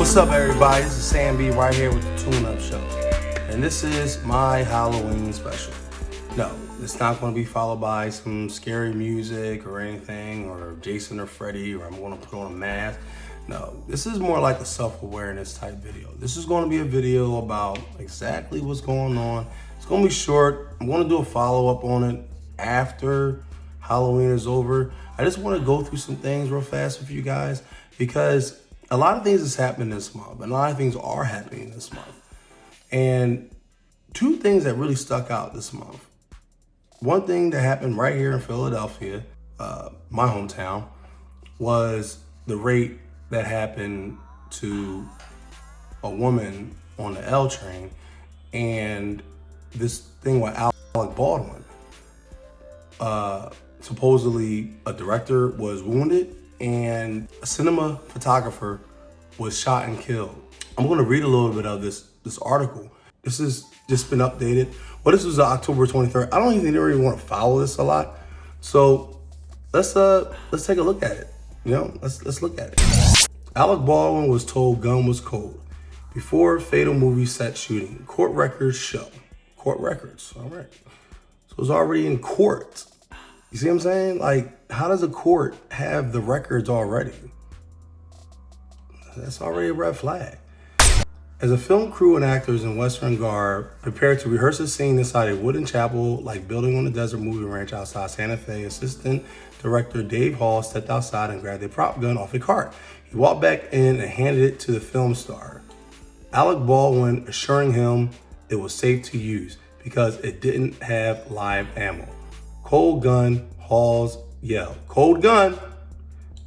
What's up, everybody? This is Sam B right here with the Tune Up Show. And this is my Halloween special. No, it's not going to be followed by some scary music or anything, or Jason or Freddy, or I'm going to put on a mask. No, this is more like a self-awareness type video. This is going to be a video about exactly what's going on. It's going to be short. I'm going to do a follow-up on it after Halloween is over. I just want to go through some things real fast with you guys because a lot of things is happening this month, and a lot of things are happening this month. And two things that really stuck out this month. One thing that happened right here in Philadelphia, my hometown, was the rape that happened to a woman on the L train, and this thing with Alec Baldwin. Supposedly a director was wounded and a cinema photographer was shot and killed. I'm gonna read a little bit of this article. This has just been updated. Well, this was October 23rd. I don't even really want to follow this a lot. So let's take a look at it. Let's look at it. Alec Baldwin was told gun was cold before fatal movie set shooting. Court records show. Court records, all right. So it's already in court. You see what I'm saying? Like, how does a court have the records already? That's already a red flag. As a film crew and actors in Western garb prepared to rehearse a scene inside a wooden chapel-like building on the desert movie ranch outside Santa Fe, assistant director Dave Hall stepped outside and grabbed a prop gun off a cart. He walked back in and handed it to the film star, Alec Baldwin, assuring him it was safe to use because it didn't have live ammo. Cold gun, Hall's yell. Cold gun!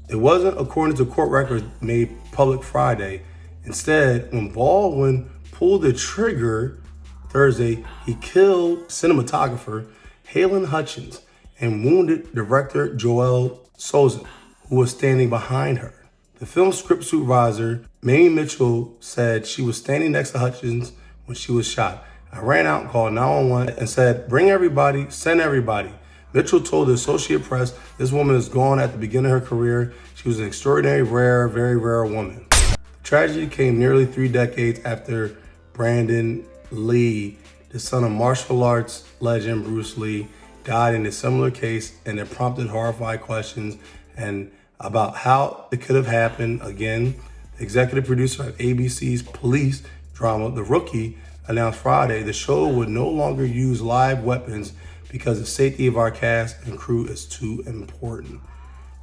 It wasn't according to court records made public Friday. Instead, when Baldwin pulled the trigger Thursday, he killed cinematographer Halen Hutchins and wounded director Joelle Souza, who was standing behind her. The film script supervisor, Mamie Mitchell, said she was standing next to Hutchins when she was shot. I ran out and called 911 and said, "Bring everybody, send everybody." Mitchell told the Associated Press, "This woman is gone at the beginning of her career. She was an extraordinary, rare, very rare woman." The tragedy came nearly 3 decades after Brandon Lee, the son of martial arts legend Bruce Lee, died in a similar case, and it prompted horrified questions and about how it could have happened again. The executive producer of ABC's police drama, The Rookie, announced Friday the show would no longer use live weapons because the safety of our cast and crew is too important.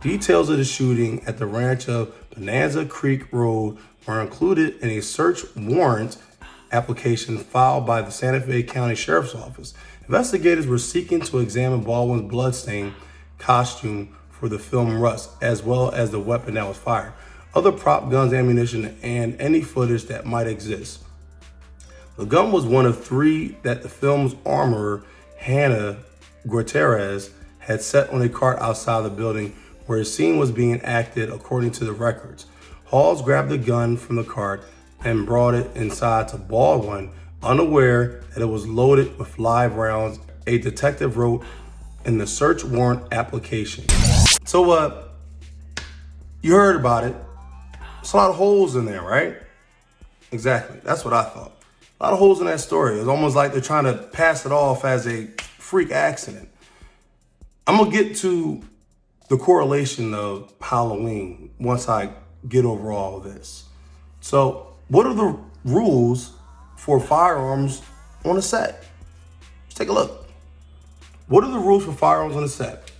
Details of the shooting at the ranch of Bonanza Creek Road were included in a search warrant application filed by the Santa Fe County Sheriff's Office. Investigators were seeking to examine Baldwin's bloodstained costume for the film Rust, as well as the weapon that was fired, other prop guns, ammunition, and any footage that might exist. The gun was one of 3 that the film's armorer, Hannah Gutierrez, had set on a cart outside the building where a scene was being acted, according to the records. Halls grabbed the gun from the cart and brought it inside to Baldwin, unaware that it was loaded with live rounds, a detective wrote in the search warrant application. So, you heard about it. There's a lot of holes in there, right? Exactly, that's what I thought. A lot of holes in that story. It's almost like they're trying to pass it off as a freak accident. I'm gonna get to the correlation of Halloween once I get over all of this. So, what are the rules for firearms on a set? Let's take a look. What are the rules for firearms on a set?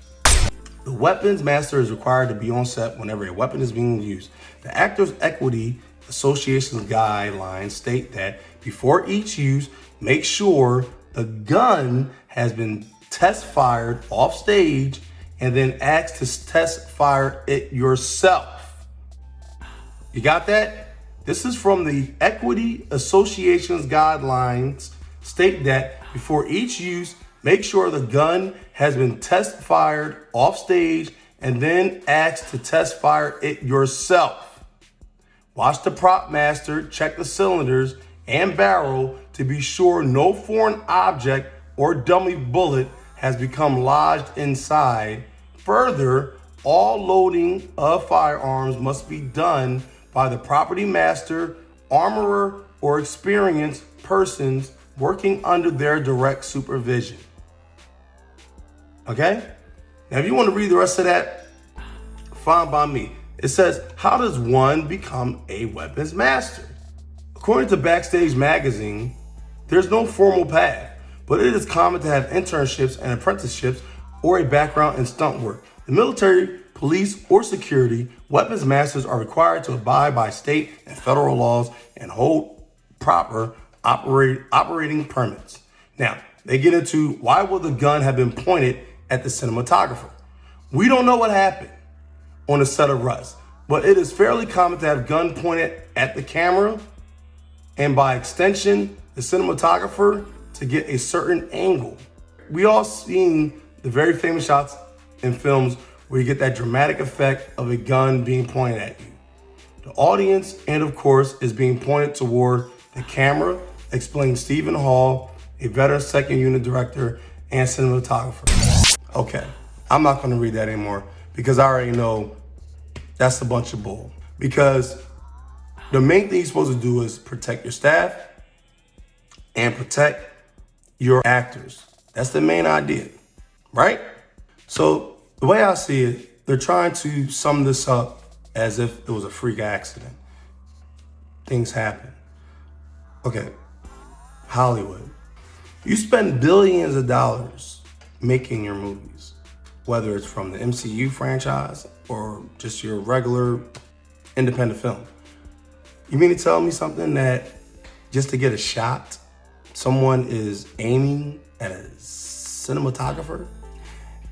The weapons master is required to be on set whenever a weapon is being used. The Actors Equity Association's guidelines state that before each use, make sure the gun has been test fired off stage and then ask to test fire it yourself. You got that? This is from the Equity Association's guidelines state that before each use, make sure the gun has been test fired off stage and then ask to test fire it yourself. Watch the prop master check the cylinders and barrel to be sure no foreign object or dummy bullet has become lodged inside. Further, all loading of firearms must be done by the property master, armorer, or experienced persons working under their direct supervision. Okay? Now, if you want to read the rest of that, fine by me. It says, how does one become a weapons master? According to Backstage Magazine, there's no formal path, but it is common to have internships and apprenticeships or a background in stunt work. The military, police, or security, weapons masters are required to abide by state and federal laws and hold proper operating permits. Now, they get into why would the gun have been pointed at the cinematographer? We don't know what happened on the set of Rust, but it is fairly common to have gun pointed at the camera and by extension, the cinematographer to get a certain angle. We all seen the very famous shots in films where you get that dramatic effect of a gun being pointed at you. The audience, and of course, is being pointed toward the camera, explains Stephen Hall, a veteran second unit director and cinematographer. Okay, I'm not gonna read that anymore because I already know that's a bunch of bull. Because the main thing you're supposed to do is protect your staff and protect your actors. That's the main idea, right? So the way I see it, they're trying to sum this up as if it was a freak accident. Things happen. Okay, Hollywood. You spend billions of dollars making your movies, whether it's from the MCU franchise or just your regular independent film. You mean to tell me something that just to get a shot, someone is aiming at a cinematographer?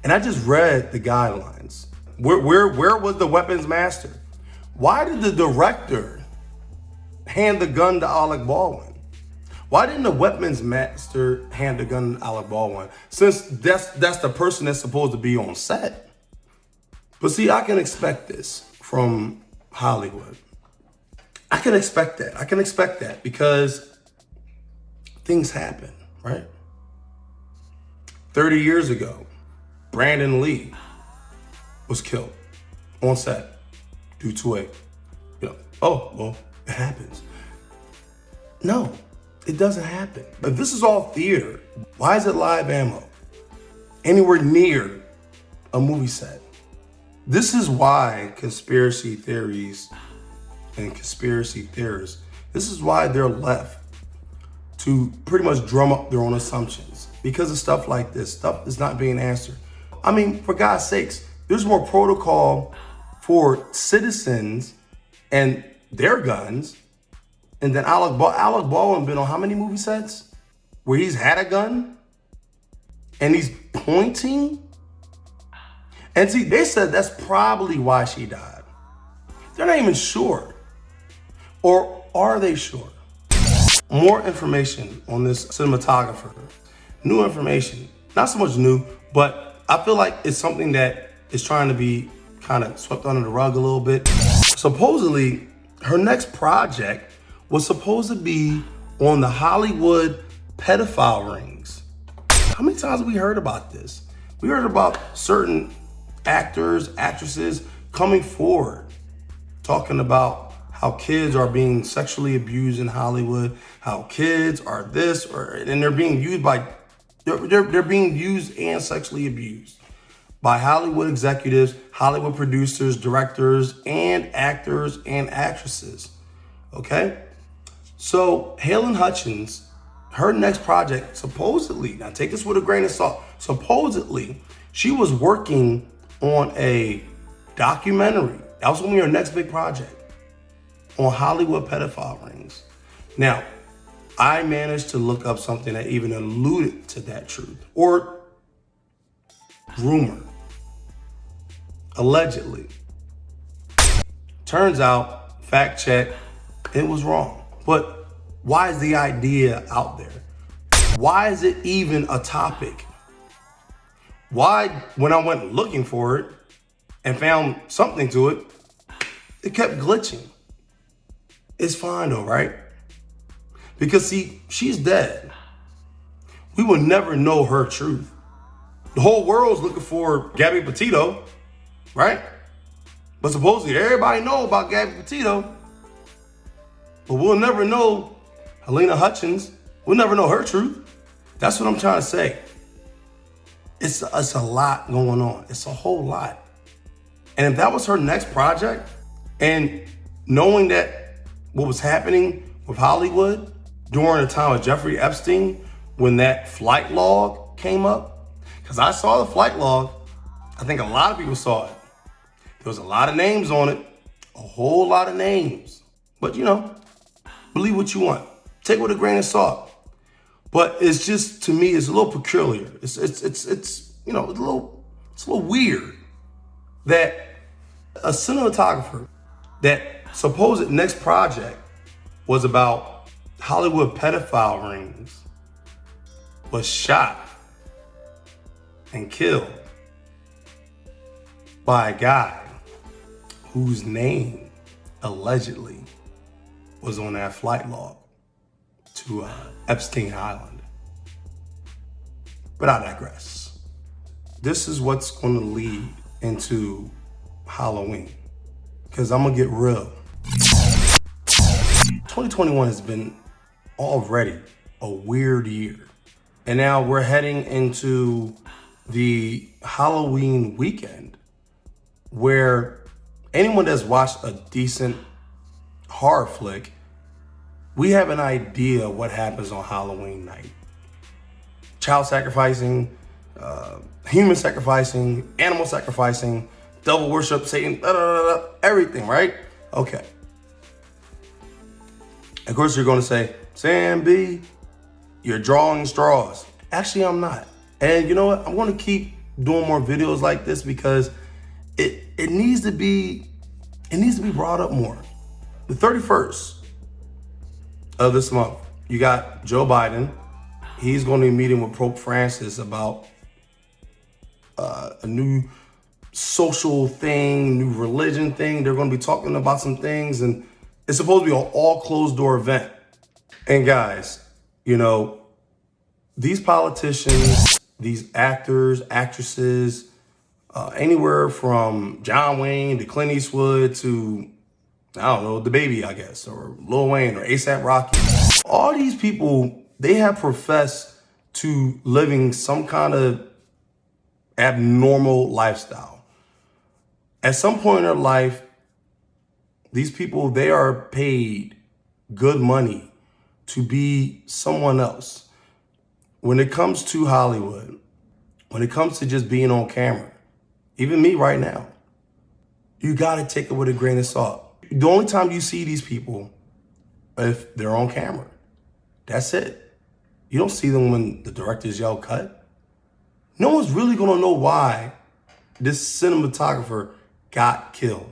And I just read the guidelines. Where was the weapons master? Why did the director hand the gun to Alec Baldwin? Why didn't the weapons master hand the gun to Alec Baldwin? Since that's the person that's supposed to be on set. But see, I can expect this from Hollywood. I can expect that because things happen, right? 30 years ago, Brandon Lee was killed on set due to it happens. No, it doesn't happen. But this is all theater. Why is it live ammo anywhere near a movie set? This is why conspiracy theories and conspiracy theorists, this is why they're left to pretty much drum up their own assumptions because of stuff like this. Stuff is not being answered. I mean, for God's sakes, there's more protocol for citizens and their guns. And then Alec Baldwin been on how many movie sets where he's had a gun and he's pointing? And see, they said that's probably why she died. They're not even sure. Or are they sure? More information on this cinematographer. New information. Not so much new, but I feel like it's something that is trying to be kind of swept under the rug a little bit. Supposedly, her next project was supposed to be on the Hollywood pedophile rings. How many times have we heard about this? We heard about certain actors, actresses coming forward, talking about how kids are being sexually abused in Hollywood, how kids are this, and they're being used they're being used and sexually abused by Hollywood executives, Hollywood producers, directors, and actors and actresses, okay? So Helen Hutchins, her next project, supposedly, now take this with a grain of salt, supposedly, she was working on a documentary. That was going to be her next big project on Hollywood pedophile rings. Now, I managed to look up something that even alluded to that truth or rumor, allegedly. Turns out, fact check, it was wrong. But why is the idea out there? Why is it even a topic? Why, when I went looking for it and found something to it, it kept glitching. It's fine though, right? Because see, she's dead. We will never know her truth. The whole world's looking for Gabby Petito, right? But supposedly everybody know about Gabby Petito. But we'll never know Helena Hutchins. We'll never know her truth. That's what I'm trying to say. It's a lot going on. It's a whole lot. And if that was her next project, and knowing that what was happening with Hollywood during the time of Jeffrey Epstein, when that flight log came up, because I saw the flight log, I think a lot of people saw it. There was a lot of names on it, a whole lot of names. But believe what you want. Take it with a grain of salt. But it's just, to me, it's a little peculiar. It's a little weird that a cinematographer that supposed next project was about Hollywood pedophile rings was shot and killed by a guy whose name allegedly was on that flight log to Epstein Island. But I digress. This is what's going to lead into Halloween, because I'm going to get real. 2021 has been already a weird year. And now we're heading into the Halloween weekend, where anyone that's watched a decent horror flick, we have an idea what happens on Halloween night. Child sacrificing, human sacrificing, animal sacrificing, devil worship, Satan, everything, right? Okay. Of course, you're going to say, Sam B, you're drawing straws. Actually, I'm not. And you know what? I'm going to keep doing more videos like this because it needs to be brought up more. The 31st of this month, you got Joe Biden. He's going to be meeting with Pope Francis about a new social thing, new religion thing. They're going to be talking about some things, and it's supposed to be an all closed door event. And guys, these politicians, these actors, actresses, anywhere from John Wayne to Clint Eastwood to, I don't know, the baby, I guess, or Lil Wayne or A$AP Rocky. All these people, they have professed to living some kind of abnormal lifestyle. At some point in their life, these people, they are paid good money to be someone else. When it comes to Hollywood, when it comes to just being on camera, even me right now, you gotta take it with a grain of salt. The only time you see these people, if they're on camera, that's it. You don't see them when the directors yell cut. No one's really gonna know why this cinematographer got killed.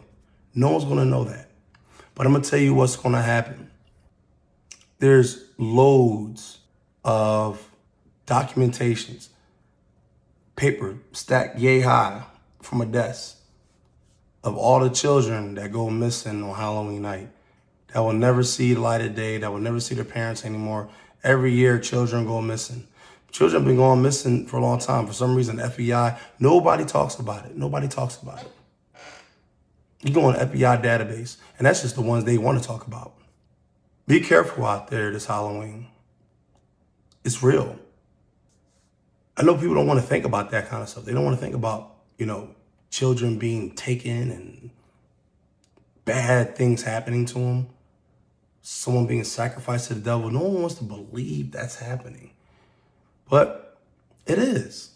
No one's gonna know that. But I'm gonna tell you what's gonna happen. There's loads of documentations, paper stacked yay high from a desk of all the children that go missing on Halloween night, that will never see the light of day, that will never see their parents anymore. Every year, children go missing. Children have been going missing for a long time. For some reason, FBI, nobody talks about it. Nobody talks about it. You go on the FBI database, and that's just the ones they want to talk about. Be careful out there this Halloween. It's real. I know people don't want to think about that kind of stuff. They don't want to think about, children being taken and bad things happening to them. Someone being sacrificed to the devil. No one wants to believe that's happening. But it is.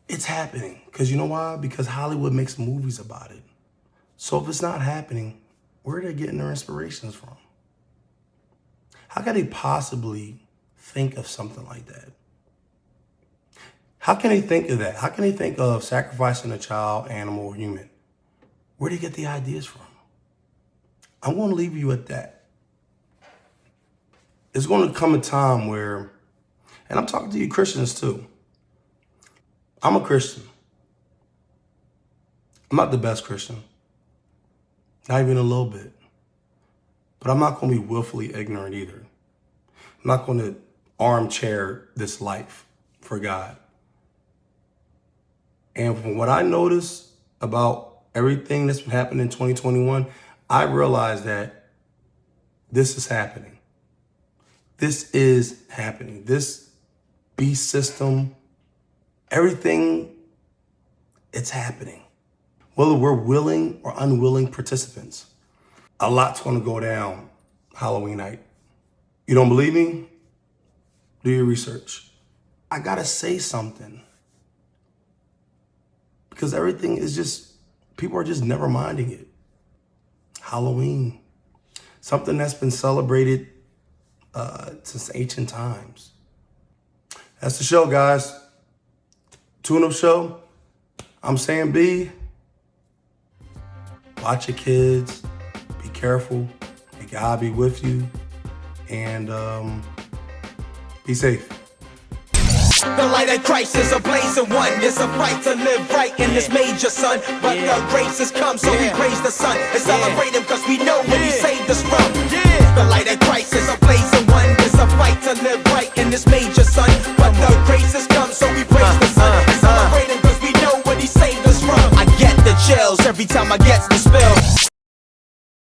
It's happening. Because you know why? Because Hollywood makes movies about it. So if it's not happening, where are they getting their inspirations from? How can they possibly think of something like that? How can they think of that? How can they think of sacrificing a child, animal, or human? Where do they get the ideas from? I'm going to leave you at that. There's going to come a time where, and I'm talking to you Christians too. I'm a Christian. I'm not the best Christian. Not even a little bit. But I'm not going to be willfully ignorant either. I'm not going to armchair this life for God. And from what I noticed about everything that's been happening in 2021, I realized that This is happening. This is happening. This beast system, everything, it's happening. Whether we're willing or unwilling participants, a lot's going to go down Halloween night. You don't believe me? Do your research. I got to say something. Because everything is just, people are just never minding it. Halloween, something that's been celebrated since ancient times. That's the show, guys. Tune-up show. I'm saying B. Watch your kids. Be careful. May God be with you. And be safe. The light of Christ is a blazing one. It's a right to live right in this major sun. But the grace has come, so we praise the sun and celebrate him, cause we know when